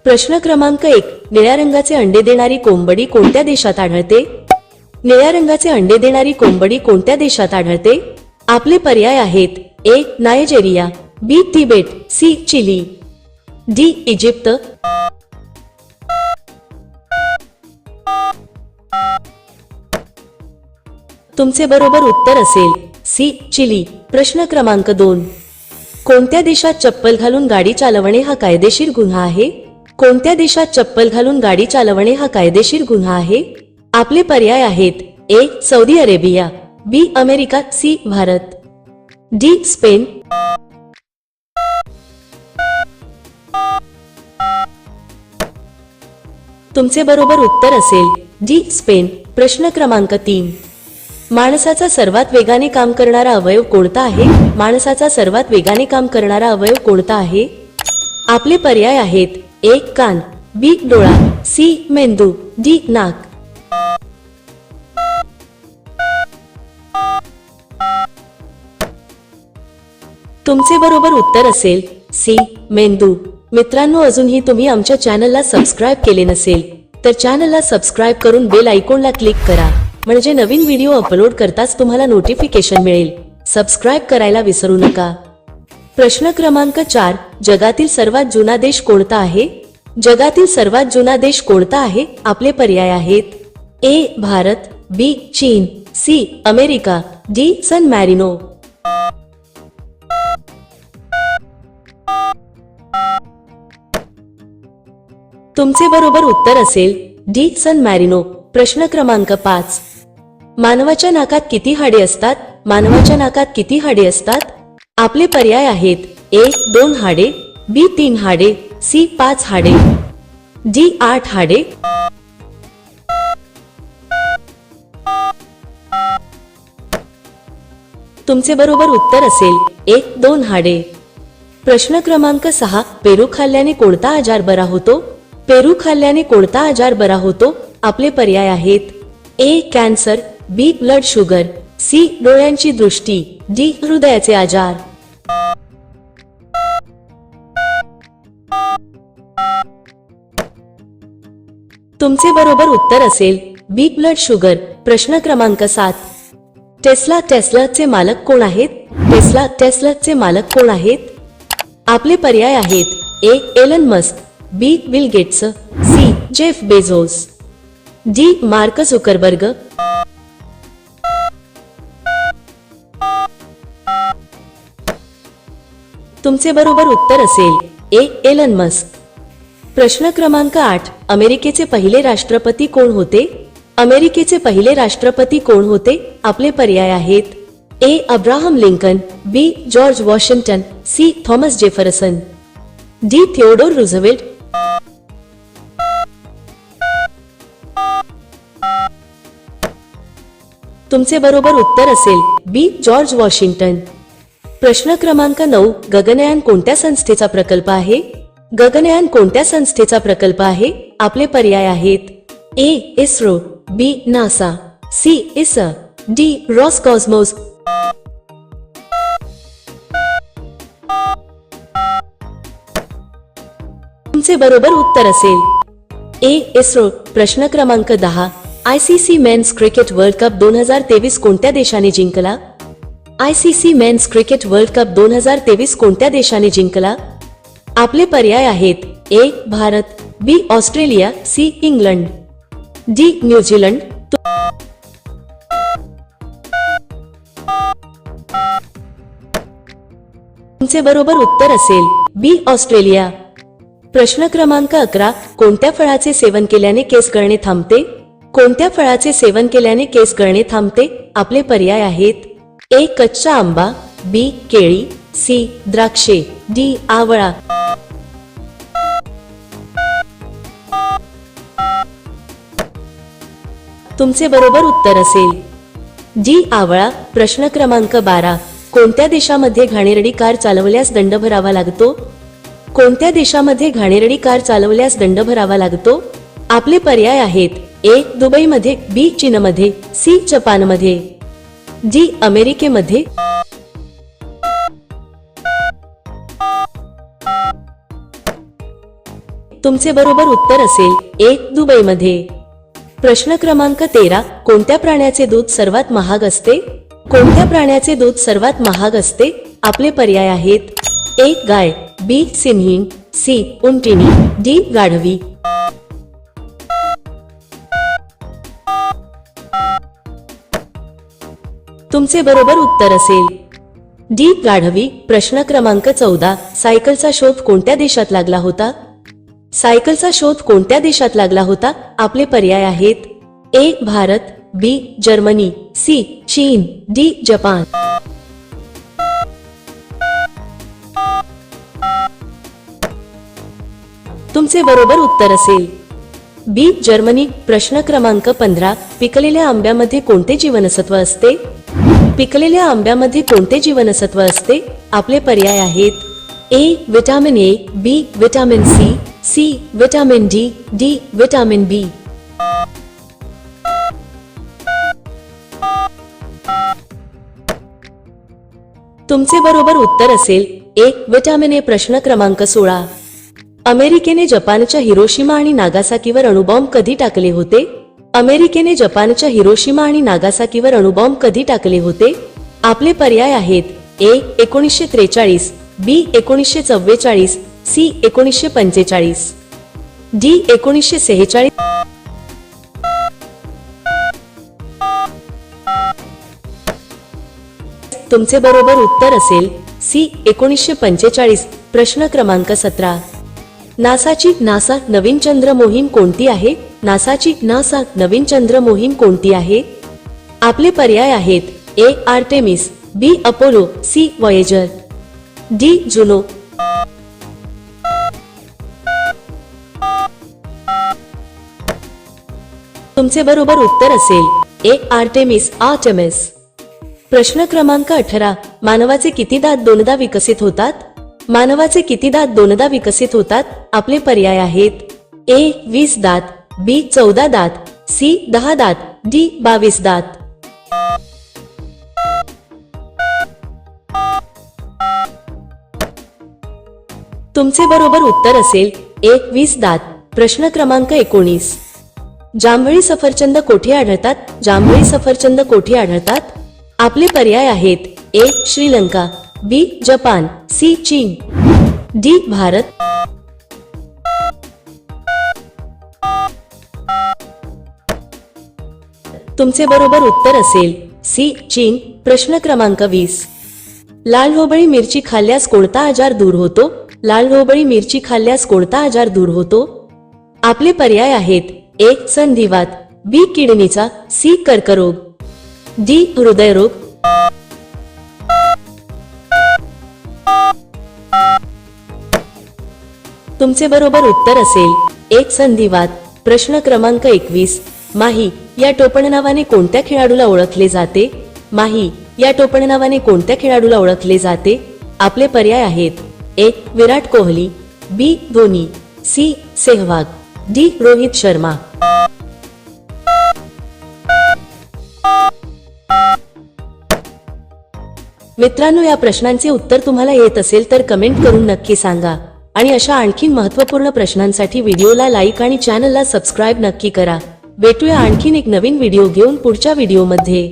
प्रश्न क्रमांक 1. निळ्या रंगाचे अंडे देणारी कोंबडी कोणत्या देशात आढळते? निळ्या रंगाचे अंडे देणारी कोंबडी कोणत्या देशात आढळते? आपले पर्याय आहेत: A. Nigeria, B. Tibet, C. Chile, D. Egypt. तुमचे बरोबर उत्तर असेल सी. चिली. प्रश्न क्रमांक 2. कोणत्या देशात चप्पल घालून गाडी चालवणे हा कायदेशीर गुन्हा आहे? कोणत्या देशात चप्पल घालून गाडी चालवणे हा कायदेशीर गुन्हा आहे? आपले पर्याय आहेत: A. Saudi Arabia, B. America, C. Bharat, D. Spain. तुमचे बरोबर उत्तर असेल डी. स्पेन. प्रश्न क्रमांक 3. माणसाचा सर्वात वेगाने काम करणारा अवयव कोणता आहे? माणसाचा सर्वात वेगाने काम करणारा अवयव कोणता आहे? आपले पर्याय आहेत: ए. कान, बी. डोळा, सी. मेंदू, डी. नाक. तुमचे बरोबर उत्तर असेल सी. मेंदू. मित्रांनो, अजूनही तुम्ही आमच्या चॅनलला सबस्क्राईब केले नसेल तर चॅनलला सबस्क्राईब करून बेल आयकॉनला क्लिक करा, म्हणजे नवीन व्हिडिओ अपलोड करताच तुम्हाला नोटिफिकेशन मिळेल. सबस्क्राईब करायला विसरू नका. प्रश्न क्रमांक 4. जगातील सर्वात जुना देश कोणता आहे? जगातील सर्वात जुना देश कोणता आहे? आपले पर्याय आहेत: ए. भारत, बी. चीन, C. America, D. San Marino. तुमचे बरोबर उत्तर असेल डी. सन मॅरिनो. प्रश्न क्रमांक 5. मानवाच्या नाकात किती हाडे असतात? मानवाच्या नाकात किती हाडे असतात? आपले पर्याय आहेत: ए. 2 हाडे, बी. 3 हाडे, सी. 5 हाडे, डी. 8 हाडे. तुमचे बरोबर उत्तर असेल ए. 2 हाडे. प्रश्न क्रमांक 6. पेरू खाल्ल्याने कोणता आजार बरा होतो? पेरू खाल्ल्याने कोणता आजार बरा होतो? आपले पर्याय आहेत: A. Cancer, B. Blood sugar, C. डोळ्यांची दृष्टी, डी. हृदयाचे आजार. तुमचे बरोबर उत्तर असेल बी. Blood sugar. प्रश्न क्रमांक 7. टेस्लाचे मालक कोण आहेत? टेस्लाचे मालक कोण आहेत? आपले पर्याय आहेत: A. Elon Musk, B. Bill Gates, C. Jeff Bezos, D. Mark Zuckerberg. तुमचे बरोबर उत्तर असेल ए. Elon Musk. प्रश्न क्रमांक 8. अमेरिकेचे पहिले राष्ट्रपती कोण होते? अमेरिकेचे पहिले राष्ट्रपती कोण होते? आपले पर्याय आहेत: A. Abraham Lincoln, B. George Washington, C. Thomas Jefferson, D. Theodore Roosevelt. तुमचे बरोबर उत्तर असेल बी. George Washington. प्रश्न क्रमांक 9. गगनयान कोणत्या संस्थेचा प्रकल्प आहे? गगनयान कोणत्या संस्थेचा प्रकल्प आहे? आपले पर्याय आहेत: A. ISRO, B. NASA, C. ESA, D. Roscosmos. तुमचे बरोबर उत्तर असेल ए. इस्रो. प्रश्न क्रमांक 10. ICC men's cricket world cup 2023 कोणत्या देशाने जिंकला? ICC men's cricket world cup 2023 कोणत्या देशाने जिंकला? आपले पर्याय आहेत: A. Bharat, B. Australia, C. England, D. New Zealand. तुमचे बरोबर उत्तर असेल बी. ऑस्ट्रेलिया. प्रश्न क्रमांक 11. कोणत्या फळाचे सेवन केल्याने केस गळणे थांबते? कोणत्या फळाचे सेवन केल्याने केस गळणे थांबते? आपले पर्याय आहेत: ए. कच्चा आंबा, बी. केळी, सी. द्राक्षे, डी. आवळा. तुमचे बरोबर उत्तर असेल डी. आवळा. प्रश्न क्रमांक 12. कोणत्या देशामध्ये घाणेरडी कार चालवल्यास दंड भरावा लागतो? कोणत्या देशामध्ये घाणेरडी कार चालवल्यास दंड भरावा लागतो? आपले पर्याय आहेत: ए. दुबईमध्ये, बी. चीनमध्ये, सी. जपानमध्ये, डी. अमेरिकेमध्ये. तुमचे बरोबर उत्तर असेल ए दुबईमध्ये. प्रश्न क्रमांक 13, कोणत्या प्राण्याचे दूध सर्वात महाग असते? कोणत्या प्राण्याचे दूध सर्वात महाग असते? आपले पर्याय आहेत ए गाय, बी सिंहीण, सी उंटिणी, डी गाढवी. तुमचे बरोबर उत्तर असेल डी गाढवी. प्रश्न क्रमांक 14, सायकलचा शोध कोणत्या देशात लागला होता? सायकलचा शोध कोणत्या देशात लागला होता? आपले पर्याय आहेत A Bharat, B Germany, C चीन, डी जपान. तुमचे बरोबर उत्तर असेल बी जर्मनी. प्रश्न क्रमांक 15, पिकलेल्या आंब्यामध्ये कोणते जीवनसत्व असते? पिकलेल्या आंब्यामध्ये कोणते जीवनसत्व असते? आपले पर्याय आहेत A vitamin A, B vitamin C, C vitamin D, D vitamin B. तुमचे बरोबर उत्तर असेल ए विटामिन ए. प्रश्न क्रमांक 16, अमेरिकेने जपानच्या हिरोशिमा आणि नागासाकीवर अणुबॉम्ब कधी टाकले होते? अमेरिकेने जपानच्या हिरोशिमा आणि नागासाकीवर अणुबॉम्ब कधी टाकले होते? आपले पर्याय आहेत ए 1943, बी 1944, सी 1945, डी 1946. तुमचे बरोबर उत्तर असेल सी 1945. प्रश्न क्रमांक 17, नासाची नवीन चंद्र मोहीम कोणती आहे? नासाची नवीन चंद्र मोहीम कोणती आहे? आपले पर्याय आहेत ए आर्टेमिस, बी अपोलो, सी वॉयेजर, डी जुनो. तुमचे बरोबर उत्तर असेल ए आर्टेमिस. प्रश्न क्रमांक 18, मानवाचे किती दात दोनदा विकसित होतात? मानवाचे किती दात दोनदा विकसित होतात? आपले पर्याय आहेत ए 20 दात, बी 14 दात, सी 10 दात, डी 22 दात. तुमचे बरोबर उत्तर असेल ए 20 दात. प्रश्न क्रमांक 19, जांभळी सफरचंद कोठे आढळतात? जांभळी सफरचंद कोठे आढळतात? आपले पर्याय आहेत ए श्रीलंका, बी जपान, सी चीन, डी भारत. तुमचे बरोबर उत्तर असेल सी चीन. प्रश्न क्रमांक 20, लाल ढोबळी मिरची खाल्ल्यास कोणता आजार दूर होतो? लाल ढोबळी मिरची खाल्ल्यास कोणता आजार दूर होतो? आपले पर्याय आहेत ए संधिवात, बी किडनीचा, सी कर्करोग, डी हृदयरोग. तुमचे बरोबर उत्तर असेल एक संधिवात. प्रश्न क्रमांक 21, माही या टोपणनावाने कोणत्या खेळाडूला ओळखले जाते? माही या टोपणनावाने कोणत्या खेळाडूला ओळखले जाते? आपले पर्याय आहेत ए विराट कोहली, बी धोनी, सी सेहवाग, डी रोहित शर्मा. मित्रांनो, या प्रश्नांचे उत्तर तुम्हाला येत असेल तर कमेंट करून नक्की सांगा आणि अशा आणखीन महत्त्वपूर्ण प्रश्नांसाठी व्हिडिओला लाईक आणि चॅनलला सबस्क्राईब नक्की करा. भेटूया आणखीन एक नवीन व्हिडिओ घेऊन पुढच्या व्हिडिओमध्ये.